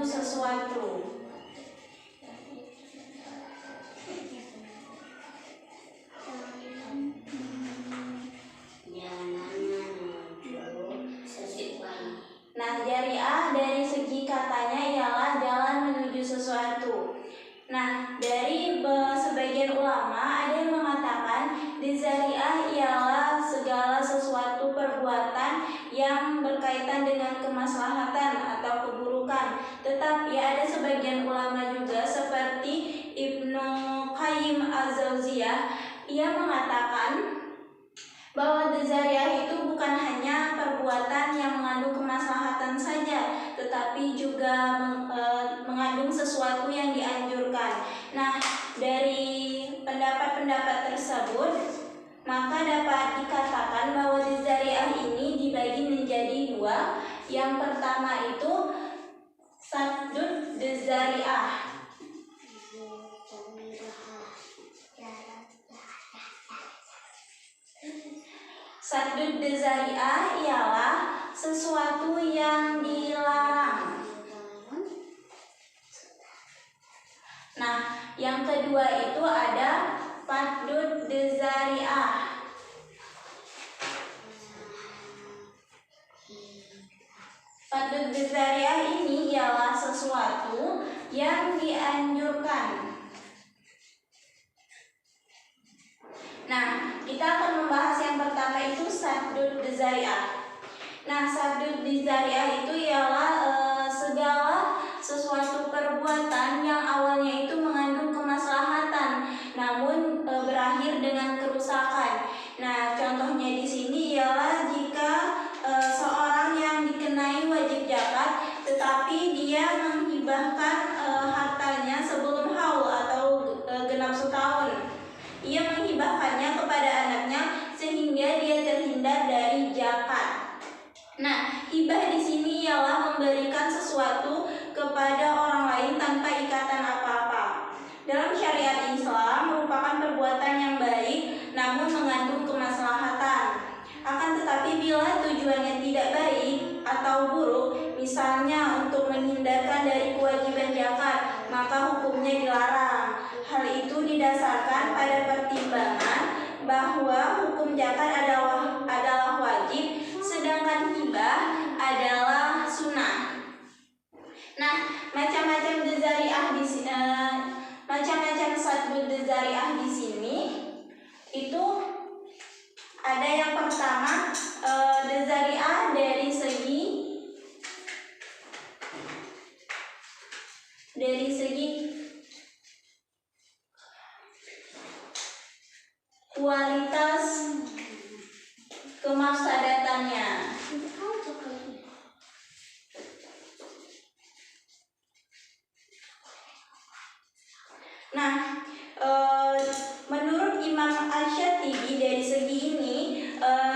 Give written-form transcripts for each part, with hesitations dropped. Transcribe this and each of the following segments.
sesuatu. Nah, jariah dari segi katanya ialah jalan menuju sesuatu. Nah, dari sebagian ulama ada yang mengatakan dzariah ialah segala sesuatu perbuatan yang berkaitan dengan kemaslahatan atau keburukan. Tetapi ada sebagian ulama juga seperti Ibnu Qayyim Az-Jauziyah, ia mengatakan bahwa dzariah itu bukan hanya perbuatan yang mengandung kemaslahatan saja, tetapi juga mengandung sesuatu yang dianjurkan. Nah, dari pendapat-pendapat tersebut, maka dapat dikatakan bahwa dzariah ini dibagi menjadi dua. Yang pertama itu saddud dzariah. Saddud dzariah ialah sesuatu yang dilarang. Nah, yang kedua itu ada faddud dzariah. Faddud dzariah ini ialah sesuatu yang dianjurkan. Nah, kita akan membahas yang pertama itu saddud dzariah. Nah, saddud dzariah itu ialah segala sesuatu perbuatan yang awalnya itu mengandung kemaslahatan, namun berakhir dengan kerusakan. Nah, contohnya di sini ialah jika seorang yang dikenai wajib zakat, tetapi dia menghibahkan hartanya sebelum haul atau genap setahun. Ia menghibahkannya kepada anaknya sehingga dia terhindar dari zakat. Nah, hibah di sini ialah memberikan sesuatu kepada orang lain tanpa ikatan apa-apa. Dalam syariat Islam merupakan perbuatan yang baik namun mengandung kemaslahatan. Akan tetapi bila tujuannya tidak baik atau buruk, misalnya untuk menghindarkan dari kewajiban zakat, maka hukumnya dilarang. Hal itu didasarkan pada pertimbangan bahwa hukum zakat adalah wajib, sedangkan hibah adalah sunnah. Nah, macam-macam dzariah di sini, macam-macam saddud dzariah di sini itu ada yang pertama dzariah dari segi kualitas kemafsadatannya. Nah, menurut Imam Asy-Syatibi dari segi ini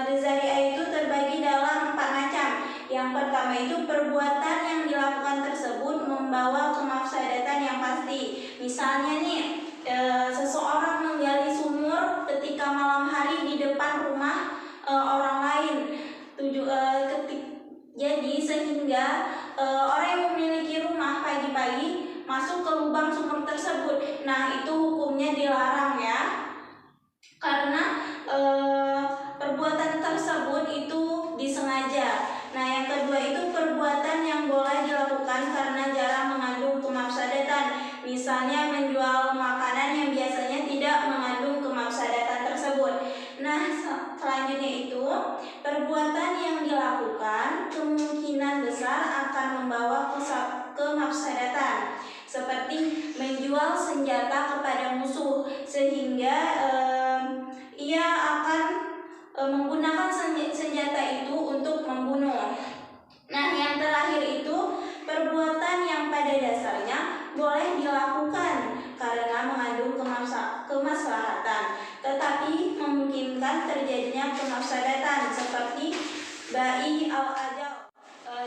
dzariah itu terbagi dalam 4 macam. Yang pertama itu perbuatan yang dilakukan tersebut membawa kemafsadatan yang pasti. Misalnya nih, seseorang menggali sumur ketika malam hari di depan rumah orang lain. Jadi sehingga orang yang memiliki rumah pagi-pagi masuk ke lubang sumur tersebut. Nah, itu hukumnya dilarang ya. Karena perbuatan tersebut itu disengaja. Nah, yang kedua itu perbuatan yang boleh dilakukan karena jarang mengandung kemafsadatan. Misalnya menjual makanan yang biasanya tidak mengandung kemafsadatan tersebut. Nah, selanjutnya itu perbuatan yang dilakukan kemungkinan besar akan membawa kemafsadatan, seperti menjual senjata kepada musuh sehingga ia akan menggunakan senjata itu untuk membunuh. Nah, yang terakhir itu perbuatan yang pada dasarnya boleh dilakukan karena mengandung kemaslahatan, tetapi memungkinkan terjadinya kemafsadatan, seperti bai al-ajal,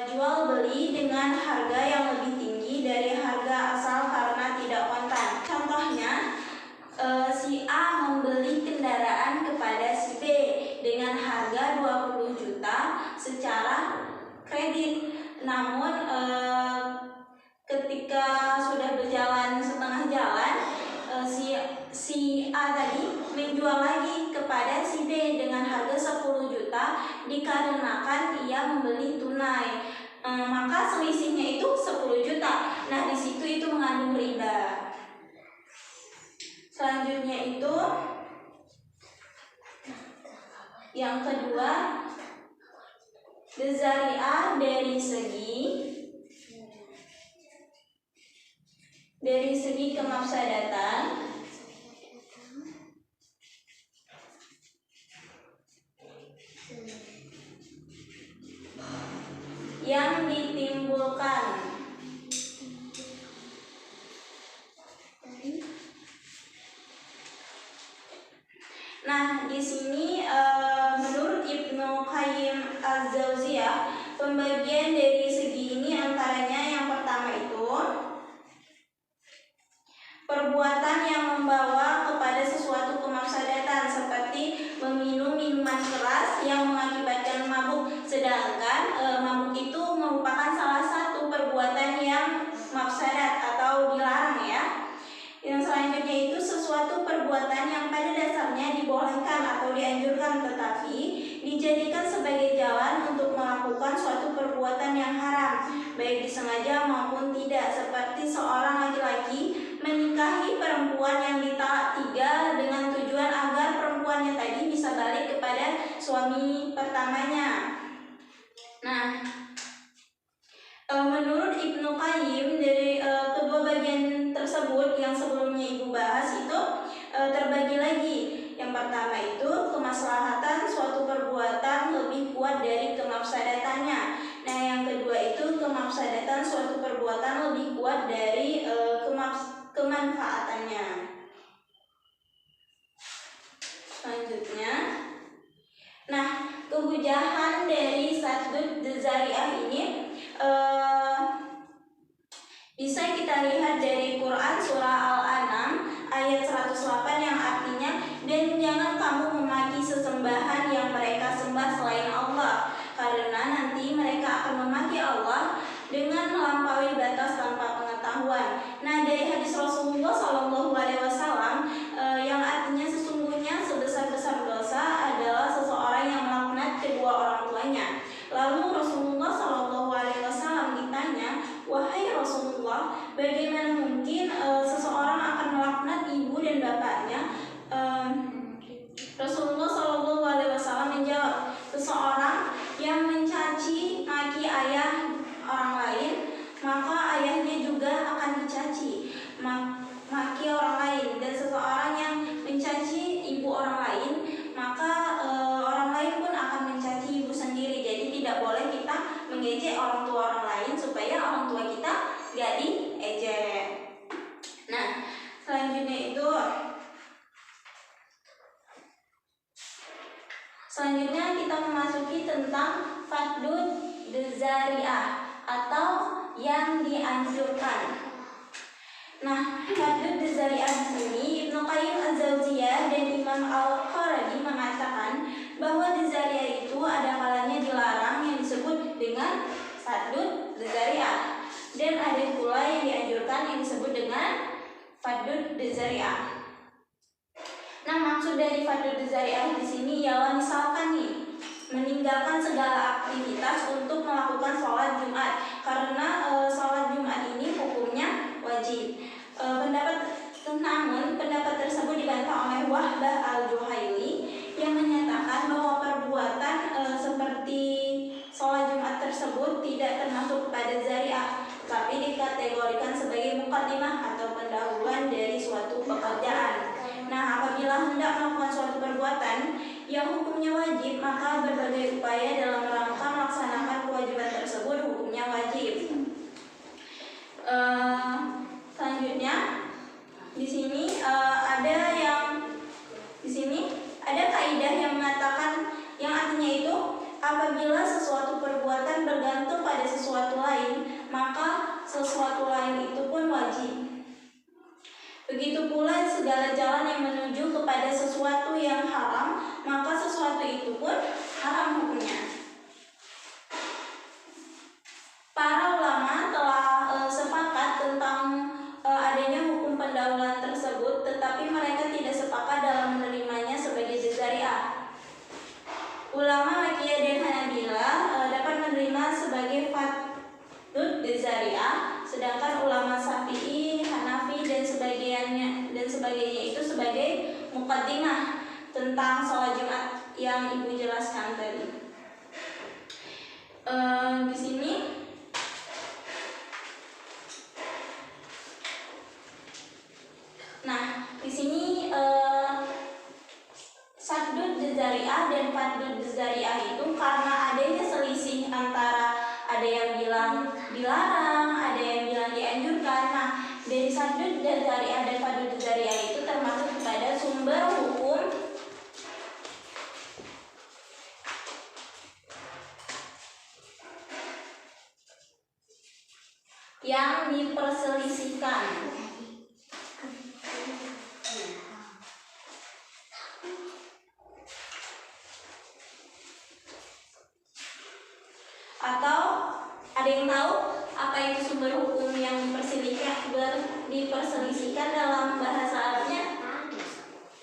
jual beli dengan harga yang lebih tinggi dari harga asal karena tidak kontan. Contohnya, si A membeli kendaraan kepada si B dengan harga 20 juta secara kredit. Namun ketika sudah berjalan setengah jalan, si A tadi menjual lagi kepada si B dengan harga 10 juta dikarenakan ia membeli tunai. Maka selisihnya itu 10 juta. Nah, di situ itu mengandung riba. Selanjutnya itu yang kedua, dzari'ah dari segi kemafsadatan yang ditimbulkan. Nah, di sini menurut Ibnu Qayyim al-Jauziyah, pembagian dari segi ini antaranya yang pertama itu perbuatan yang membawa kepada sesuatu kemafsadatan seperti meminum minuman keras yang mengakibatkan mabuk, sedangkan mabuk itu merupakan salah satu perbuatan yang mafsadat atau dilarang ya. Yang selanjutnya itu sesuatu perbuatan yang pada dasarnya dibolehkan atau dianjurkan tetapi dijadikan sebagai jalan untuk melakukan suatu perbuatan yang haram, baik disengaja maupun tidak, seperti seorang laki-laki menikahi perempuan yang ditalak 3 dengan tujuan agar perempuannya tadi bisa balik kepada suami pertamanya. Nah, menurut Ibnu Qayyim dari kedua bagian tersebut yang sebelumnya Ibu bahas itu terbagi lagi. Yang pertama itu kemaslahatan suatu perbuatan lebih kuat dari kemafsadatannya. Nah, yang kedua itu kemafsadatan suatu perbuatan lebih kuat dari kemanfaatannya. Selanjutnya, nah, kehujahan dari saddud dzari'ah ini bisa kita lihat dari Quran surah Al-An'am ayat 108 yang artinya, dan jangan kamu memaki sesembahan yang mereka sembah selain Allah, karena nanti mereka akan memaki Allah dengan melampaui batas tanpa pengetahuan. Nah, dari hadis Rasulullah SAW yang artinya sesungguhnya sebesar-besar dosa adalah seseorang yang melaknat kedua orang tuanya. Lalu Rasulullah SAW ditanya, wahai Rasulullah, bagaimana mungkin seseorang akan melaknat ibu dan bapaknya? Rasulullah SAW menjawab, seseorang yang mencaci maki ayah orang lain, maka ayahnya juga akan dicaci maki orang lain, dan seseorang yang mencaci ibu orang lain, maka orang lain pun akan mencaci ibu sendiri. Jadi tidak boleh kita mengejek orang tua orang lain supaya orang tua kita gak diejek. Nah, selanjutnya kita memasuki tentang saddud dzari'ah atau yang dianjurkan. Nah, saddud dzari'ah di sini Ibnu Qayyim al-Jauziyah dan Imam Al-Qarazi mengatakan bahwa dzari'ah itu ada kalanya dilarang yang disebut dengan saddud dzari'ah, dan ada pula yang dianjurkan yang disebut dengan saddud dzari'ah. Nah, maksud dari saddud dzari'ah di sini ialah misalkan nih meninggalkan segala aktivitas untuk melakukan sholat Jumat, karena sholat Jumat ini hukumnya wajib. Namun pendapat tersebut dibantah oleh Wahbah al-Juhaili yang menyatakan bahwa perbuatan seperti sholat Jumat tersebut tidak termasuk pada dzari'ah, tapi dikategorikan sebagai muqaddimah atau pendahuluan dari suatu pekerjaan. Nah, apabila hendak melakukan suatu perbuatan yang hukumnya wajib, maka berbagai upaya dalam rangka melaksanakan kewajiban tersebut hukumnya wajib. Selanjutnya di sini ada kaidah yang mengatakan, yang artinya itu apabila sesuatu perbuatan bergantung pada sesuatu lain, maka sesuatu lain itu pun wajib. Begitu pula segala jalan yang menuju kepada sesuatu yang haram, maka sesuatu itu pun haram hukumnya. Para ulama telah sepakat tentang sebagainya itu sebagai muqaddimah tentang sholat Jumat yang Ibu jelaskan tadi. Di sini saddud dzari'ah dan faddud dzari'ah itu karena adanya selisih antara ada yang bilang dilarang, ada yang bilang dianjurkan. Nah, dari saddud dzari'ah dan faddud dzari'ah itu termasuk kepada sumber hukum yang diperselisihkan. Atau ada yang tahu apa itu sumber hukum yang diperselisihkan dalam bahasa Arabnya?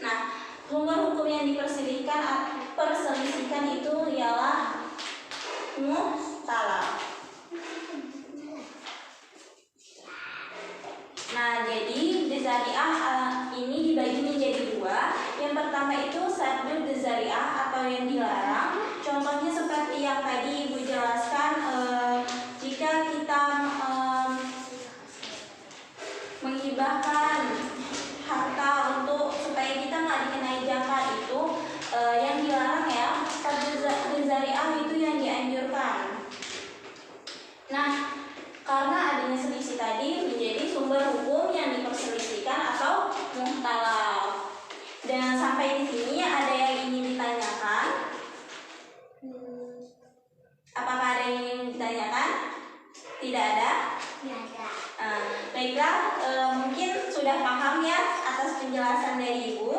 Nah, sumber hukum yang diperselisihkan itu ialah muhtalaf. Nah, jadi dzari'ah ini dibagi menjadi dua. Yang pertama itu saddud dzari'ah atau yang dilarang. Contohnya seperti yang tadi Ibu jelaskan, jika kita menghibahkan harta untuk supaya kita nggak dikenai zakat itu yang dilarang ya. Saddud dzari'ah itu yang dianjurkan. Nah, karena adanya selisih tadi menjadi sumber hukum yang diperselisihkan atau muhtalaf. Dan sampai di sini ada yang ingin ditanyakan? Apakah ada yang ingin ditanyakan? Tidak ada? Tidak ada. Baiklah, mungkin sudah paham ya atas penjelasan dari Ibu.